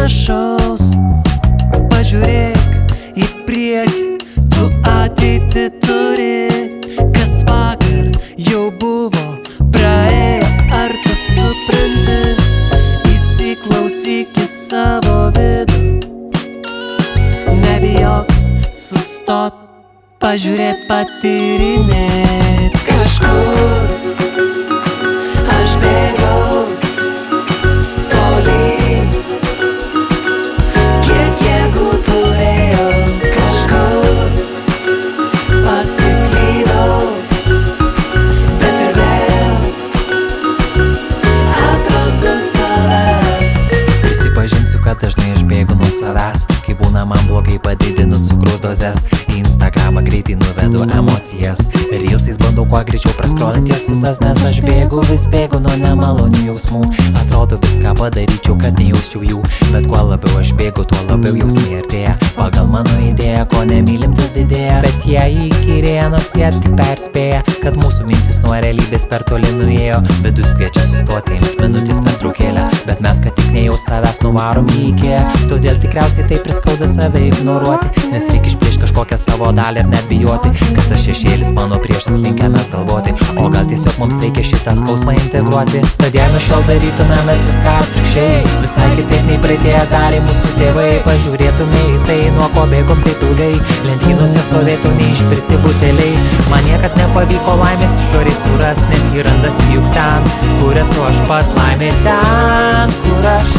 panašaus. Pažiūrėk į priekį, tu ateitį turi. Kas vakar jau buvo praėję, ar tu supranti? Įsiklausyk į savo vidų, nebijok sustot, pažiūrėt, patyrinėt. Kažkur aš bėgau tolyn, kiek jėgų turėjau. Kažkur pasiklydau, bet ir vėl atrandu save. Prisipažinsiu, kad dažnai aš bėgu nuo savęs. Kai būna man blogai, padidinu cukraus dozes. Į Instagramą greitai nuvedu emocijas. Reelsais bandau kuo greičiau praskrolinties visas, nes aš bėgu, vis bėgu nuo nemalonių jausmų. Atrodo viską padaryčiau, kad nejausčiau jų, bet kuo labiau aš bėgu, tuo labiau jausmai artėja. Pagal mano idėją, ko nemylimtis didėja, bet jie įkyrėja, nors jie tik perspėja, kad mūsų mintis nuo realybės per toli nuėjo. Vidus kviečia sustoti, imt minutės pertraukėlę, bet mes ką tik nejaus tavęs nuvarom į IKEA. Todėl tikriausiai tai priskauda save ignoruoti, nes reik išplėšt kažkokią savo dalį ir net bijoti, kad tas šešėlis mano priešas linkę mes galvoti. O gal tiesiog mums reikia šitą skausmą integruoti. Tad jei nuo šiol darytume mes viską atvirkščiai, visai kitaip nei praeitėje darė mūsų tėvai. Pažiūrėtume į tai, nuo ko bėgom taip ilgai, lentynose stovėtų neišpirkti buteliai. Man niekad nepavyko laimės išoriai surast, nes ji randasi juk ten, kur esu aš pas. Laimė ten, kur aš